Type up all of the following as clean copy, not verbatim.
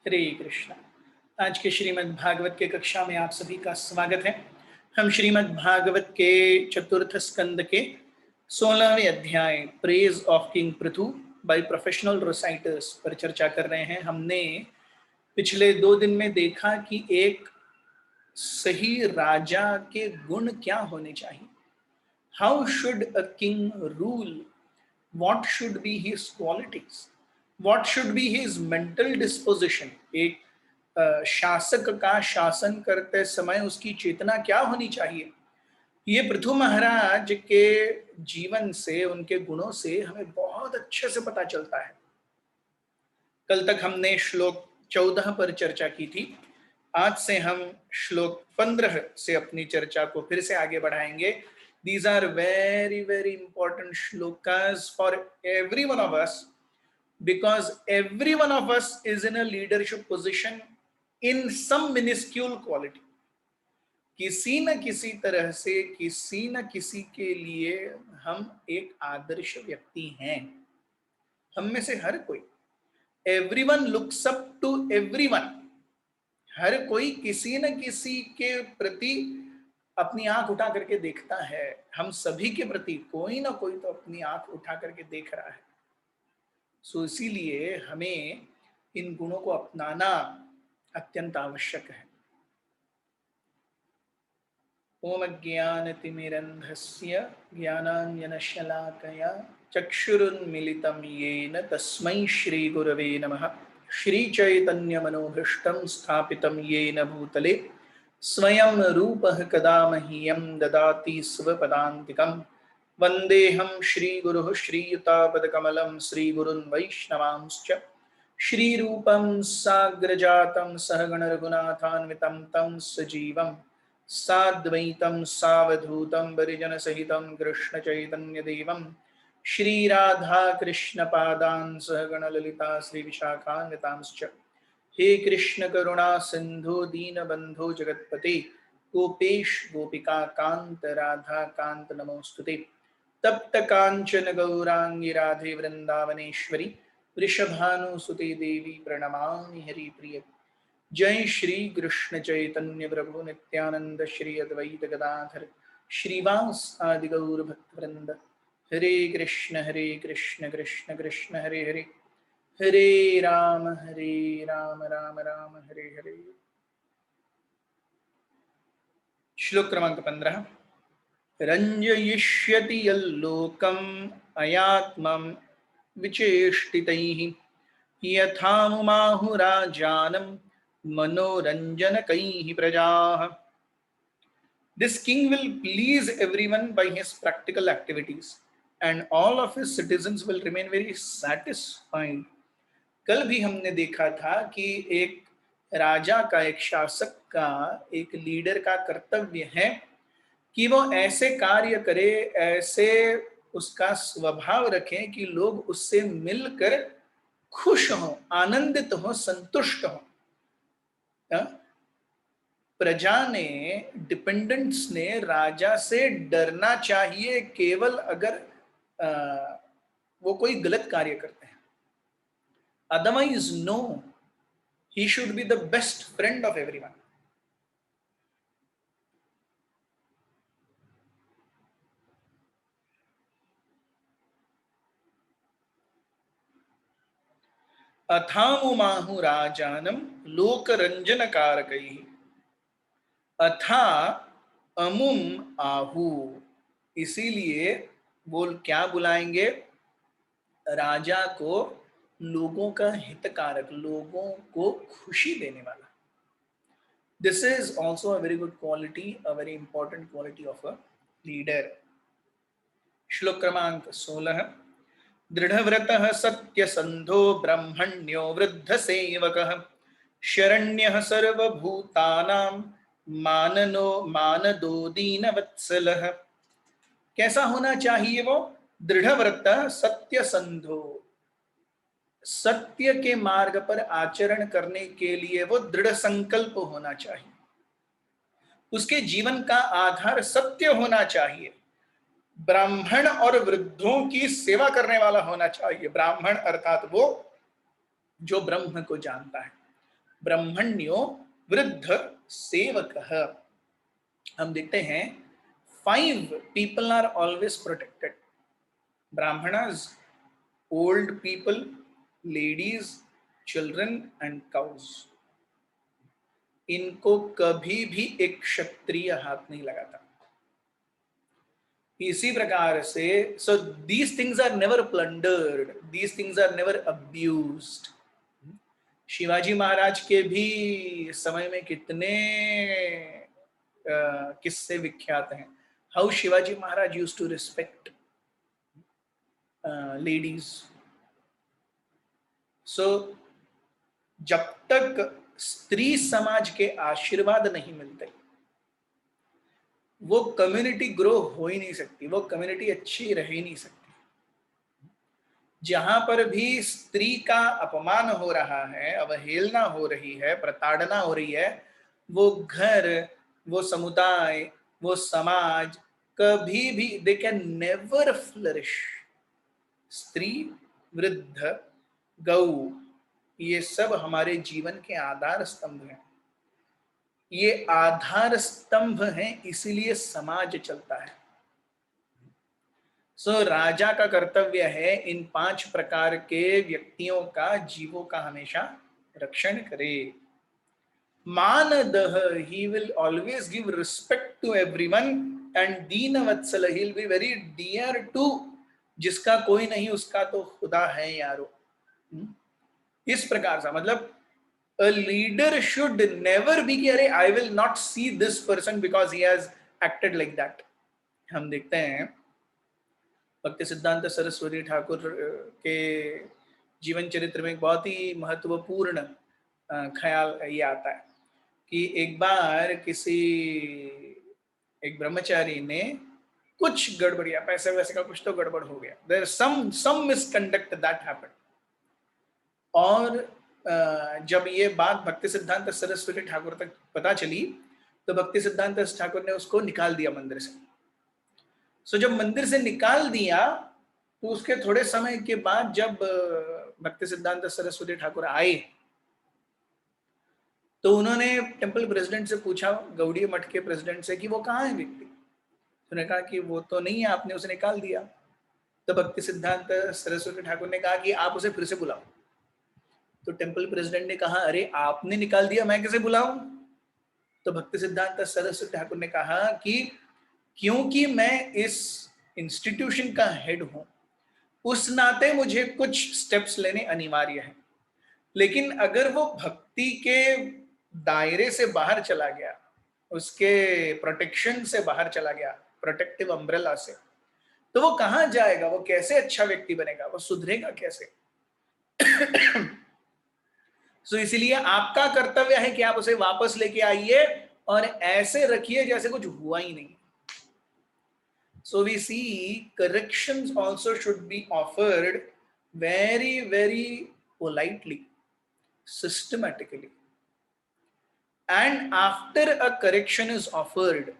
हरे कृष्णा। आज के श्रीमद् भागवत के कक्षा में आप सभी का स्वागत है। हम श्रीमद् भागवत के चतुर्थ स्कंद के 16वें अध्याय praise of king Prithu by professional reciters पर चर्चा कर रहे हैं। हमने पिछले 2 दिन में देखा कि एक सही राजा के गुण क्या होने चाहिए। How should a king rule, what should be his qualities, what should be his mental disposition। एक शासक का शासन करते समय उसकी चेतना क्या होनी चाहिए, ये पृथु महाराज के जीवन से, उनके गुणों से हमें बहुत अच्छे से पता चलता है। कल तक हमने श्लोक 14 पर चर्चा की थी। आज से हम श्लोक 15 से अपनी चर्चा को फिर से आगे बढ़ाएंगे। These are very very important shlokas for every one of us, because every one of us is in a leadership position in some minuscule quality। किसी न किसी तरह से, किसी न किसी के लिए हम एक आदर्श व्यक्ति हैं। हम में से हर कोई, everyone looks up to everyone. हर कोई किसी न किसी के प्रति अपनी आंख उठा करके देखता है। हम सभी के प्रति कोई ना कोई तो अपनी आंख उठा करके देख रहा है। सो इसीलिए हमें इन गुणों को अपनाना अत्यंत आवश्यक है। ओम अज्ञानतिमिरन्धस्य ज्ञानाञ्जनशलाकया चक्षुरुन्मिलितं येन तस्मै श्रीगुरवे नमः। श्रीचैतन्यमनोभीष्टं स्थापितं येन भूतले स्वयं रूपः कदा मह्यं ददाति स्वपदान्तिकं। वन्देऽहं श्रीगुरुः श्रीयुतापदकमलं श्रीगुरुन् वैष्णवांश्च श्रीरूपं साग्रजातं सहगणरघुनाथान्वितं तं सजीवं साद्वैतं सावधूतं परिजनसहितं कृष्णचैतन्यदेवं श्रीराधाकृष्णपादान् सहगणललिता श्रीविशाखान्वितांश्च। हे कृष्ण करुणा सिंधु दीनबंधु जगतपते गोपेश गोपिका कांत राधा कांत नमोस्तुते। तप्त कांचन गौरांगी राधे वृंदावनेश्वरी वृषभानुसुते देवी प्रणमामि हरिप्रिय। जय श्री कृष्ण चैतन्य प्रभु नित्यानंद श्री अद्वैत गदाधर श्रीवास आदि गौर भक्तवृंद। हरे कृष्ण कृष्ण कृष्ण हरे हरे, हरे राम राम राम हरे हरे। श्लोक क्रमांक 15। रंजयिष्यति यल्लोकम् अयात्मं विचेष्टितैः यथा मुमाहुराजानं मनोरंजनकैः प्रजाः। This king will please everyone by his practical activities, and all of his citizens will remain very satisfied। कल भी हमने देखा था कि एक राजा का, एक शासक का, एक लीडर का कर्तव्य है कि वो ऐसे कार्य करे, ऐसे उसका स्वभाव रखे कि लोग उससे मिलकर खुश हों, आनंदित हों, संतुष्ट हों। प्रजा ने, डिपेंडेंट्स ने राजा से डरना चाहिए केवल अगर वो कोई गलत कार्य करते हैं। Otherwise, no, he should be the best friend of everyone। अथामुमाहु राजानम लोकरंजन कारकैः। अथा अमुम आहु, इसीलिए वो क्या बुलाएंगे? राजा को लोगों का हितकारक, लोगों को खुशी देने वाला। This is also a very good quality, a very important quality of a leader। श्लोक क्रमांक 16। दृढ़व्रतः सत्यसंधो ब्रह्मण्यो वृद्धसेवकः शरण्यः सर्वभूतानां माननो मानदो दीनवत्सलः। कैसा होना चाहिए वो? दृढ़व्रत सत्यसंधो, सत्य के मार्ग पर आचरण करने के लिए वो दृढ़ संकल्प होना चाहिए। उसके जीवन का आधार सत्य होना चाहिए। ब्राह्मण और वृद्धों की सेवा करने वाला होना चाहिए। ब्राह्मण अर्थात वो जो ब्रह्म को जानता है, ब्रह्मण्यो वृद्ध सेवकः। हम देखते हैं 5 people are always protected: brahmanas, old people, ladies, children and cows। इनको कभी भी एक क्षत्रिय हाथ नहीं लगाता। इसी प्रकार से so these things are never plundered, these things are never abused. Shivaji Maharaj के भी समय में कितने किस्से विख्यात हैं, how Shivaji Maharaj used to respect ladies. So जब तक स्त्री समाज के आशीर्वाद नहीं मिलते वो कम्युनिटी ग्रो हो ही नहीं सकती, वो कम्युनिटी अच्छी रह ही नहीं सकती। जहां पर भी स्त्री का अपमान हो रहा है, अवहेलना हो रही है, प्रताड़ना हो रही है, वो घर, वो समुदाय, वो समाज कभी भी दे कैन नेवर फ्लरिश। स्त्री, वृद्ध, गौ, ये सब हमारे जीवन के आधार स्तंभ हैं। ये आधार स्तंभ हैं, इसीलिए समाज चलता है। सो राजा का कर्तव्य है इन 5 प्रकार के व्यक्तियों का, जीवों का हमेशा रक्षण करे। मानदह, he will always give respect to everyone, and Deen Vatsal, he will be very dear to, जिसका कोई नहीं उसका तो खुदा है यारो। इस प्रकार से मतलब a leader should never be कि अरे I will not see this person because he has acted like that। हम देखते हैं भक्ति सिद्धांत सरस्वती ठाकुर के जीवन चरित्र में एक बहुत ही महत्वपूर्ण ख्याल ये आता है कि एक बार एक ब्रह्मचारी ने कुछ गड़बड़िया, पैसे वैसे का कुछ तो गड़बड़ हो गया, there some misconduct that happened. और जब ये बात भक्ति सिद्धांत सरस्वती ठाकुर तक पता चली तो भक्ति सिद्धांत ठाकुर ने उसको निकाल दिया मंदिर से। सो जब मंदिर से निकाल दिया तो उसके थोड़े समय के बाद जब भक्ति सिद्धांत सरस्वती ठाकुर आए तो उन्होंने टेम्पल प्रेसिडेंट से पूछा, गौड़ी मठ के प्रेसिडेंट से, कि वो कहाँ है व्यक्ति। उन्होंने कहा कि वो तो नहीं है, आपने उसे निकाल दिया। तो भक्ति सिद्धांत सरस्वती ठाकुर ने कहा कि आप उसे फिर से बुलाओ। तो टेम्पल प्रेसिडेंट ने कहा, अरे आपने निकाल दिया, मैं कैसे बुलाऊं। तो भक्ति सिद्धांत सरस्वती ठाकुर ने कहा कि क्योंकि मैं इस इंस्टीट्यूशन का हेड हूं, उस नाते मुझे कुछ स्टेप्स लेने अनिवार्य हैं, लेकिन अगर वो भक्ति के दायरे से बाहर चला गया, उसके प्रोटेक्शन से बाहर चला गया, प्रोटेक्टिव अम्ब्रेला से, तो वो कहां जाएगा, वो कैसे अच्छा व्यक्ति बनेगा, वो सुधरेगा कैसे। सो इसीलिए आपका कर्तव्य है कि आप उसे वापस लेके आइए और ऐसे रखिए जैसे कुछ हुआ ही नहीं। So we see corrections also should be offered very, very politely, systematically. And after a correction is offered,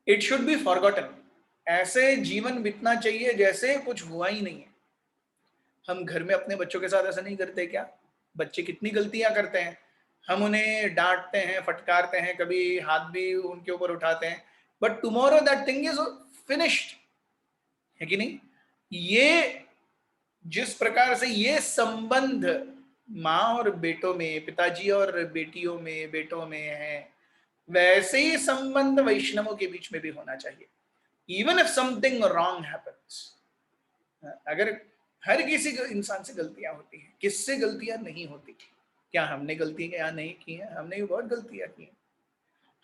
it should be forgotten. ऐसे जीवन बीतना चाहिए जैसे कुछ हुआ ही नहीं है। हम घर में अपने बच्चों के साथ ऐसा नहीं करते क्या? बच्चे कितनी गलतियां करते हैं, हम उन्हें डांटते हैं, फटकारते हैं, कभी हाथ भी उनके ऊपर उठाते हैं, but tomorrow that thing is finished, है कि नहीं। ये जिस प्रकार से ये संबंध माँ और बेटों में, पिताजी और बेटियों में, बेटों में है, वैसे ही संबंध वैष्णवों के बीच में भी होना चाहिए। Even if something wrong happens, अगर हर किसी इंसान से गलतियां होती हैं, किससे गलतियां नहीं होती। क्या हमने गलतियां नहीं की हैं? हमने भी बहुत गलतियां की हैं।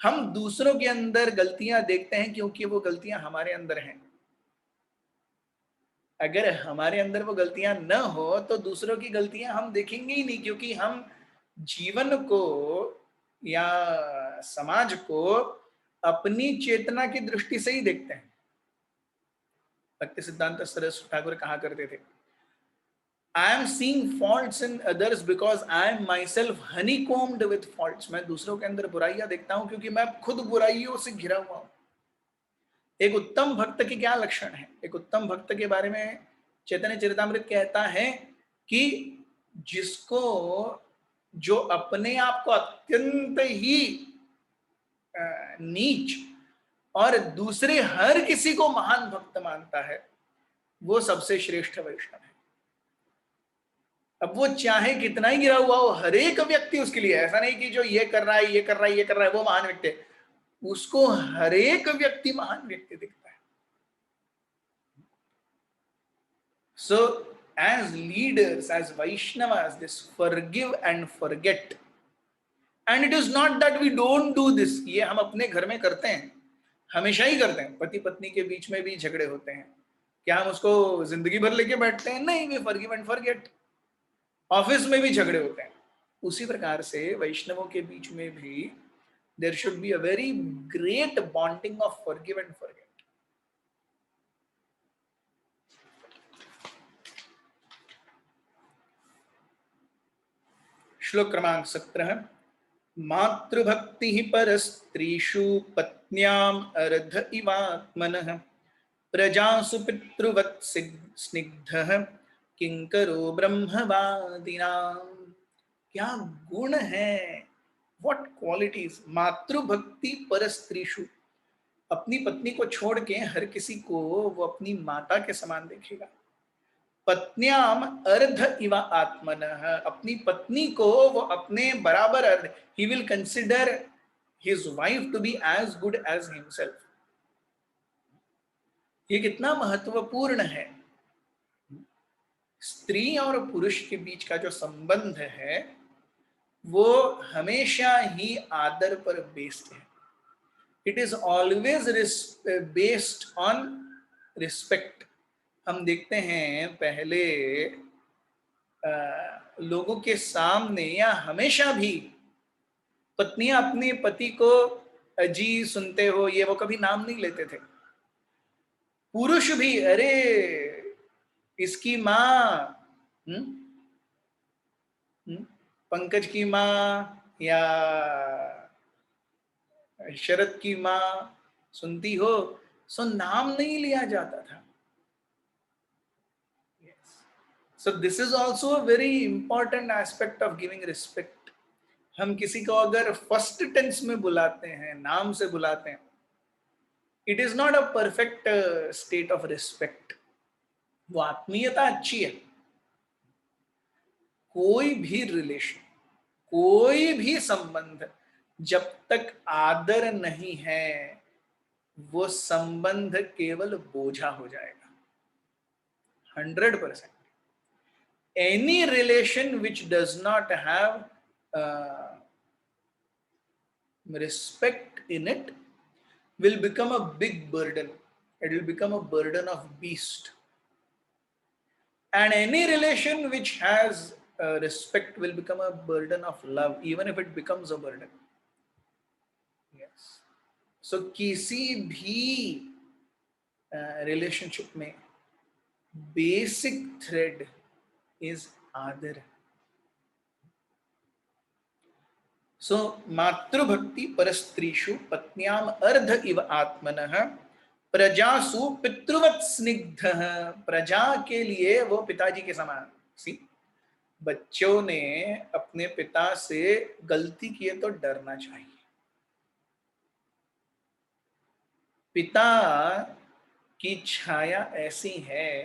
हम दूसरों के अंदर गलतियां देखते हैं क्योंकि वो गलतियां हमारे अंदर हैं। अगर हमारे अंदर वो गलतियां न हो तो दूसरों की गलतियां हम देखेंगे ही नहीं, क्योंकि हम जीवन को या समाज को अपनी चेतना की दृष्टि से ही देखते हैं। भक्ति सिद्धांत सरस्वती ठाकुर कहा करते थे, I am seeing faults in others because I am myself honeycombed with faults। मैं दूसरों के अंदर बुराइयां देखता हूं क्योंकि मैं खुद बुराइयों से घिरा हुआ हूं। एक उत्तम भक्त के क्या लक्षण है? एक उत्तम भक्त के बारे में चैतन्य चरितामृत कहता है कि जिसको जो अपने आप को अत्यंत ही नीच और दूसरे हर किसी को महान भक्त मानता है, वो सबसे श्रेष्ठ वैष्णव है। अब वो चाहे कितना ही गिरा हुआ हो, हर एक व्यक्ति उसके लिए, ऐसा नहीं कि जो ये कर रहा है ये कर रहा है ये कर रहा है वो महान व्यक्ति है, उसको हर एक व्यक्ति महान व्यक्ति दिखता है। So as leaders, as Vaishnavas, this forgive and forget, and it is not that we don't do this, ये हम अपने घर में करते हैं, हमेशा ही करते हैं। पति पत्नी के बीच में भी झगड़े होते हैं, क्या हम उसको जिंदगी भर लेके बैठते हैं? नहीं, we forgive and forget. Office में भी झगड़े होते हैं, उसी प्रकार से वैष्णवों के बीच में भी there should be a very great bonding of forgive and forget. श्लोक क्रमांक 17। मातृभक्ति परस्त्रीषु पत्न्याम अर्ध इवात्मनः प्रजासु पितृवत् स्निग्धः किंकरो ब्रह्मवादिनाम। क्या गुण है, व्हाट क्वालिटीज। मातृभक्ति परस्त्रीषु, अपनी पत्नी को छोड़ के हर किसी को वो अपनी माता के समान देखेगा। पत्न्याम अर्ध इव आत्मनः, अपनी पत्नी को वो अपने बराबर अर्ध, he will consider his wife to be as good as himself. ये कितना महत्वपूर्ण है। स्त्री और पुरुष के बीच का जो संबंध है वो हमेशा ही आदर पर बेस्ड है। It is always based on respect. हम देखते हैं पहले लोगों के सामने या हमेशा भी पत्नियां अपने पति को अजी सुनते हो ये वो कभी नाम नहीं लेते थे। पुरुष भी, अरे इसकी माँ, पंकज की माँ या शरद की माँ सुनती हो, सो नाम नहीं लिया जाता था। So this is also a very important aspect of giving respect. हम किसी को अगर फर्स्ट टेंस में बुलाते हैं, नाम से बुलाते हैं, it is not a perfect state of respect. वो आत्मीयता अच्छी है। कोई भी रिलेशन, कोई भी संबंध जब तक आदर नहीं है वो संबंध केवल बोझा हो जाएगा। 100%। Any relation which does not have respect in it will become a big burden. It will become a burden of beast. And any relation which has respect will become a burden of love, even if it becomes a burden. Yes. So किसी भी relationship में basic thread is आदर। सो मातृभक्ति परस्त्रीषु पत्न्याम अर्ध इव आत्मनः प्रजासु पितृवत् स्निग्धः, प्रजा के लिए वो पिताजी के समान। सी, बच्चों ने अपने पिता से गलती किए तो डरना चाहिए। पिता की छाया ऐसी है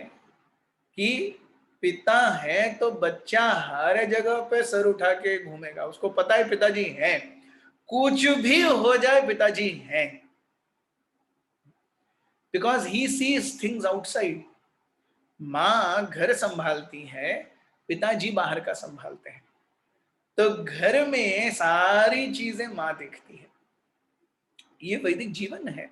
कि पिता है तो बच्चा हर जगह पे सर उठा के घूमेगा। उसको पता है पिताजी हैं, कुछ भी हो जाए पिताजी हैं, because he sees things outside. माँ घर संभालती है, पिताजी बाहर का संभालते हैं, तो घर में सारी चीजें माँ देखती है। ये वैदिक जीवन है।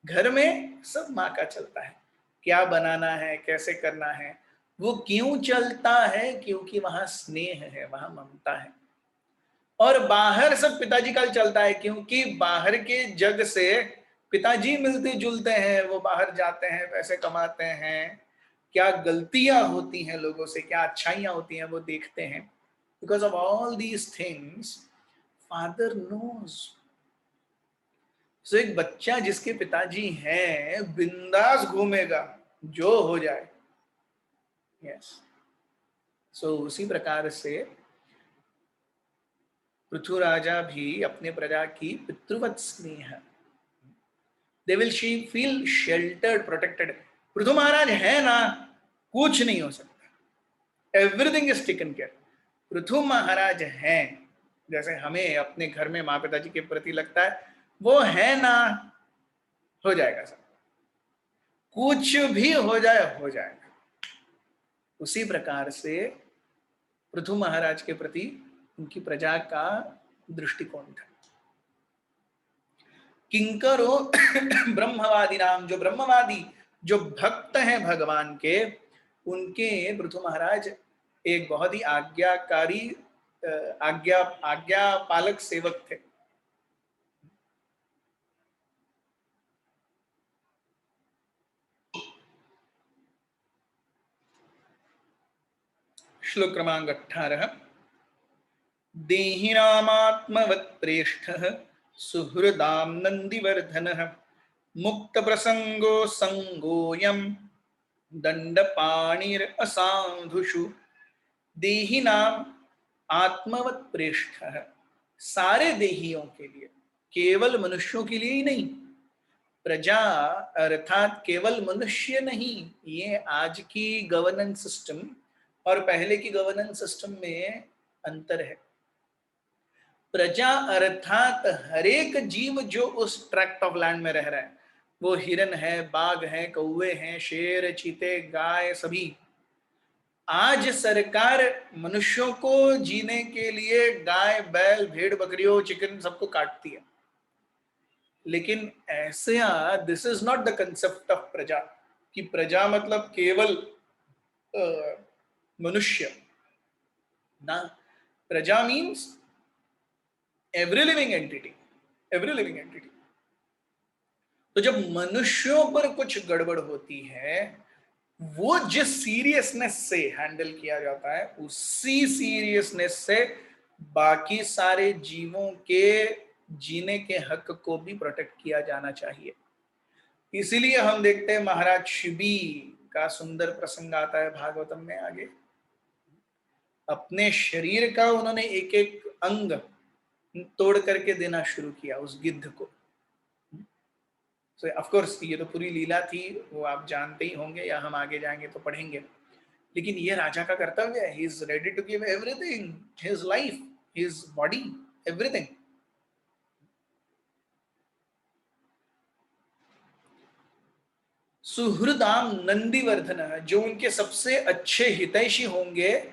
घर में सब माँ का चलता है, क्या बनाना है, कैसे करना है। वो क्यों चलता है? क्योंकि वहां स्नेह है, वहां ममता है। और बाहर सब पिताजी का चलता है, क्योंकि बाहर के जग से पिताजी मिलते जुलते हैं, वो बाहर जाते हैं, पैसे कमाते हैं, क्या गलतियां होती हैं लोगों से, क्या अच्छाइयां होती हैं, वो देखते हैं। Because of all these things father knows. So एक बच्चा जिसके पिताजी हैं बिंदास घूमेगा, जो हो जाए। यस। सो उसी प्रकार से पृथु राजा भी अपने प्रजा की पितृवत स्नेह है। They will she feel sheltered, protected. Prithu Maharaj है ना, कुछ नहीं हो सकता, everything is taken care. Prithu Maharaj हैं, जैसे हमें अपने घर में माँ पिताजी के प्रति लगता है, वो है ना, हो जाएगा सब, कुछ भी हो जाएगा। उसी प्रकार से पृथु महाराज के प्रति उनकी प्रजा का दृष्टिकोण था। किंकरो ब्रह्मवादी नाम, जो ब्रह्मवादी, जो भक्त हैं भगवान के, उनके पृथु महाराज एक बहुत ही आज्ञाकारी, आज्ञा पालक सेवक थे। श्लोक क्रमांक 18। देहिनामात्मवत्प्रेष्ठः सुहृदां नन्दिवर्धनः मुक्त प्रसंगो संगोयम दंडपाणिरसाधुषु। देहिनाम आत्मवत प्रेष्ठः, सारे देहियों के लिए, केवल मनुष्यों के लिए ही नहीं। प्रजा अर्थात केवल मनुष्य नहीं, ये आज की गवर्नेंस सिस्टम और पहले की गवर्नेंस सिस्टम में अंतर है। प्रजा अर्थात हरेक जीव जो उस ट्रैक्ट ऑफ लैंड में रह रहा है, वो हिरन है, बाघ है, कौवे हैं, शेर, चीते, गाय, सभी। आज सरकार मनुष्यों को जीने के लिए गाय, बैल, भेड़, बकरियों, चिकन सबको काटती है, लेकिन ऐसे this is not the concept of प्रजा, कि प्रजा मतलब केवल मनुष्य ना। प्रजा means every living entity, every living entity. तो जब मनुष्यों पर कुछ गड़बड़ होती है, वो जिस सीरियसनेस से हैंडल किया जाता है, उसी सीरियसनेस से बाकी सारे जीवों के जीने के हक को भी प्रोटेक्ट किया जाना चाहिए। इसीलिए हम देखते हैं महाराज शिबी का सुंदर प्रसंग आता है भागवतम में आगे। अपने शरीर का उन्होंने एक एक अंग तोड़ करके देना शुरू किया उस गिद्ध को। ऑफ कोर्स ये तो पूरी लीला थी, वो आप जानते ही होंगे, या हम आगे जाएंगे तो पढ़ेंगे, लेकिन ये राजा का कर्तव्य है। He is ready to give everything, his life, his body, everything. सुहृदाम नंदीवर्धन, जो उनके सबसे अच्छे हितैषी होंगे,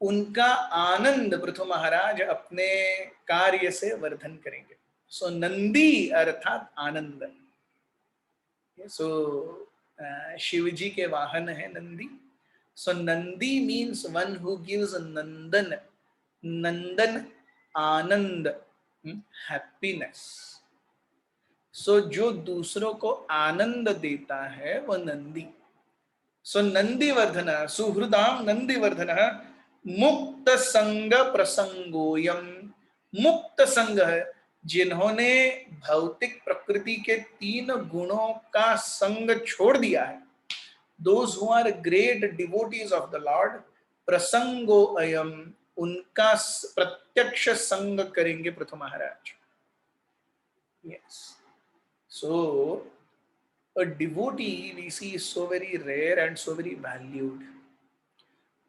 उनका आनंद पृथु महाराज अपने कार्य से वर्धन करेंगे। सो नंदी अर्थात आनंद। सो शिव जी के वाहन है Nandi. So Nandi means one who gives नंदन, नंदन आनंद, हैप्पीनेस। सो जो दूसरों को आनंद देता है वो नंदी। सो नंदीवर्धन, सुहृदाम नंदीवर्धन, मुक्त संग प्रसंगोयम। मुक्त संग है, जिन्होंने भौतिक प्रकृति के 3 गुणों का संग छोड़ दिया है। Those who are great devotees of the Lord, प्रसंगो अयम, उनका प्रत्यक्ष संग करेंगे पृथु महाराज। Yes. So a devotee we see is so very rare and so very valued.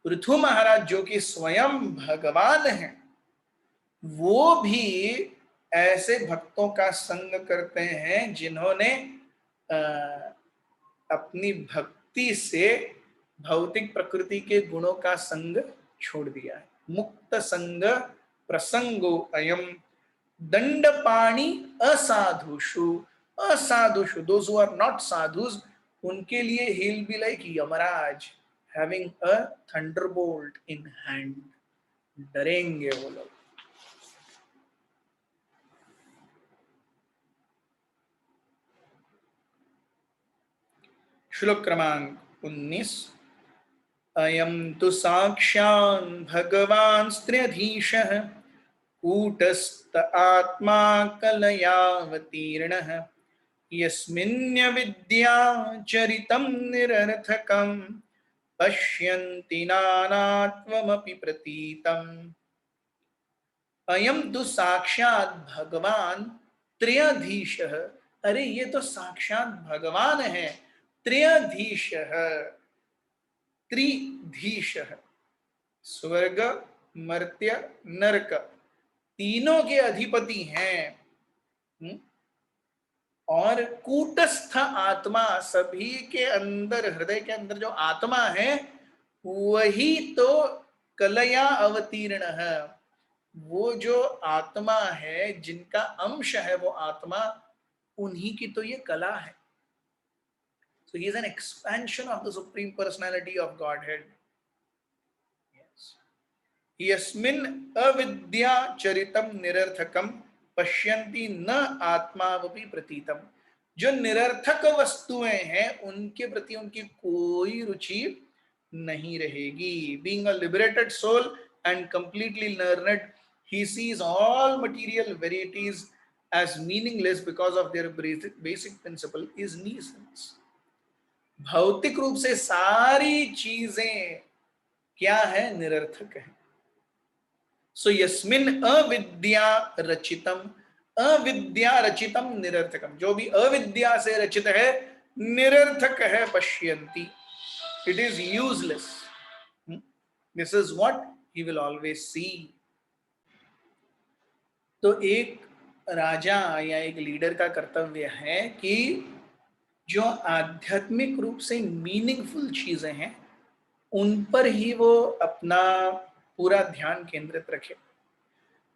Prithu महाराज जो कि स्वयं भगवान हैं, वो भी ऐसे भक्तों का संग करते हैं जिन्होंने अपनी भक्ति से भौतिक प्रकृति के गुणों का संग छोड़ दिया है। मुक्त संग प्रसंगो अयम दंडपाणि असाधुषु। असाधुषु, those who are not sadhus, उनके लिए he will be like Yamraj having a thunderbolt in hand. डरेंगे वो लोग। श्लोक क्रमांक 19। अयं तु साक्षान् भगवान् स्त्र्यधीशः कूटस्थ आत्मा कलयावतीर्णः यस्मिन्नविद्या चरितं निरर्थकं पश्यन्ति नानात्वमपि प्रतीतम्। अयम तो साक्षात भगवान त्रयधीश। अरे ये तो साक्षात भगवान है, त्रयधीश, त्रिधीश, स्वर्ग मर्त्य नरक, तीनों के अधिपति हैं। और कूटस्थ आत्मा, सभी के अंदर, हृदय के अंदर जो आत्मा है वही तो कलया अवतीर्ण है। वो जो आत्मा है, जिनका अंश है वो आत्मा, उन्हीं की तो ये कला है। So he is an expansion of the Supreme Personality of Godhead. Yes. यस्मिन् अविद्या चरितम निरर्थकम पश्यन्ति न आत्मावपि प्रतीतम। जो निरर्थक वस्तुएं हैं उनके प्रति उनकी कोई रुचि नहीं रहेगी। Being a liberated soul and completely learned, he sees all material verities as meaningless because of their basic principle is nuisance. भौतिक रूप से सारी चीजें क्या है? निरर्थक है। सो यस्मिन अविद्या रचितम, अविद्या रचितम निरर्थकम, जो भी अविद्या से रचित है निरर्थक है। पश्यन्ति, it is useless. This is what he will always see. तो एक राजा या एक लीडर का कर्तव्य है कि जो आध्यात्मिक रूप से मीनिंगफुल चीजें हैं उन पर ही वो अपना पूरा ध्यान केंद्रित रखे।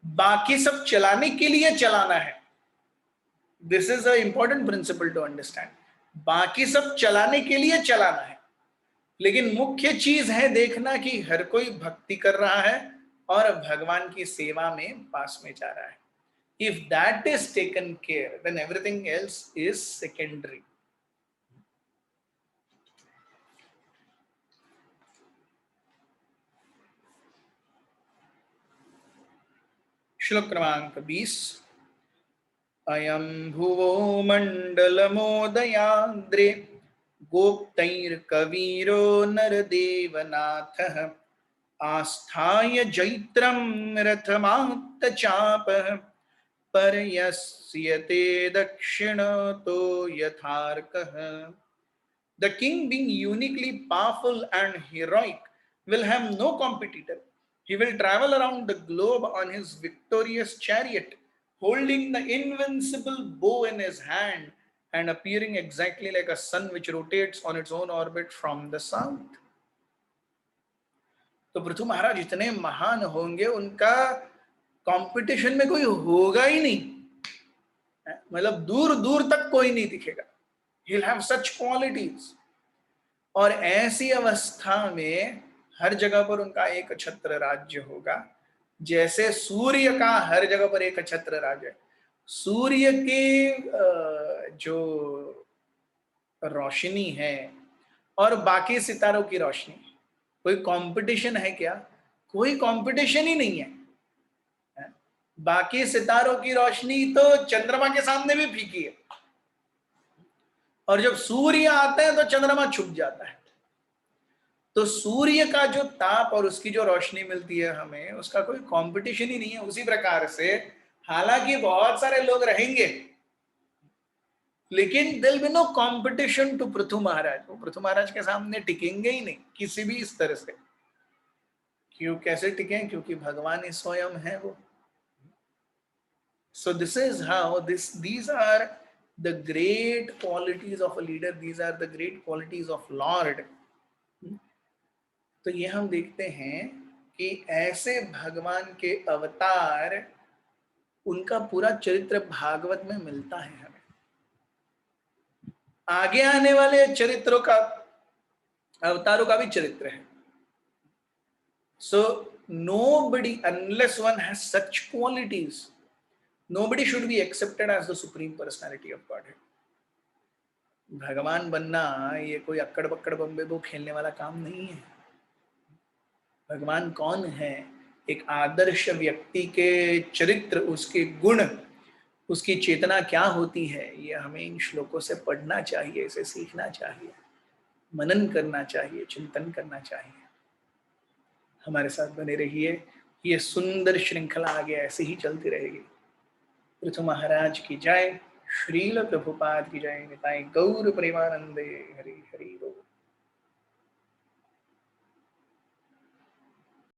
बाकी सब चलाने के लिए चलाना है। This is a important principle to understand. बाकी सब चलाने के लिए चलाना है, लेकिन मुख्य चीज है देखना कि हर कोई भक्ति कर रहा है और भगवान की सेवा में पास में जा रहा है। If that is taken care, then everything else is secondary. श्लोक क्रमांक 20। अयं भुवो मण्डलमोदयाद्रे गोप्तैर्कवीरो नरदेवनाथः आस्थाय जैत्रं रथमात्तचापः पर्यस्यते दक्षिणतो यथार्कः। The king, being uniquely powerful and heroic, will have no competitor. He will travel around the globe on his victorious chariot, holding the invincible bow in his hand and appearing exactly like a sun which rotates on its own orbit from the south. तो पृथु महाराज इतने महान होंगे, उनका competition में कोई होगा ही नहीं, मतलब दूर दूर तक कोई नहीं दिखेगा। He'll have such qualities. और ऐसी अवस्था में हर जगह पर उनका एक छत्र राज्य होगा, जैसे सूर्य का हर जगह पर एक छत्र राज्य है। सूर्य की जो रोशनी है और बाकी सितारों की रोशनी, कोई कंपटीशन है क्या? कोई कंपटीशन ही नहीं है। बाकी सितारों की रोशनी तो चंद्रमा के सामने भी फीकी है, और जब सूर्य आता है तो चंद्रमा छुप जाता है। तो सूर्य का जो ताप और उसकी जो रोशनी मिलती है हमें, उसका कोई कंपटीशन ही नहीं है। उसी प्रकार से हालांकि बहुत सारे लोग रहेंगे, लेकिन there'll be no competition to Prithu Maharaj. वो पृथु महाराज के सामने टिकेंगे ही नहीं किसी भी इस तरह से। क्यों, कैसे टिके? क्योंकि भगवान ही स्वयं है वो। So this is how these are the great qualities of a leader. These are the great qualities of Lord. तो ये हम देखते हैं कि ऐसे भगवान के अवतार, उनका पूरा चरित्र भागवत में मिलता है हमें। आगे आने वाले चरित्रों का, अवतारों का भी चरित्र है। So nobody, unless one has such qualities, nobody should be accepted as the supreme personality of Godhead. भगवान बनना ये कोई अक्कड़ बक्कड़ बम्बे बो खेलने वाला काम नहीं है। भगवान कौन है? एक आदर्श व्यक्ति के चरित्र, उसके गुण, उसकी चेतना क्या होती है, ये हमें इन श्लोकों से पढ़ना चाहिए, इसे सीखना चाहिए, मनन करना चाहिए, चिंतन करना चाहिए। हमारे साथ बने रहिए। ये सुंदर श्रृंखला आगे ऐसे ही चलती रहेगी। पृथु महाराज की जय, श्रील प्रभुपाद की जय, निताई गौर प्रेमानंदे, हरि हरि।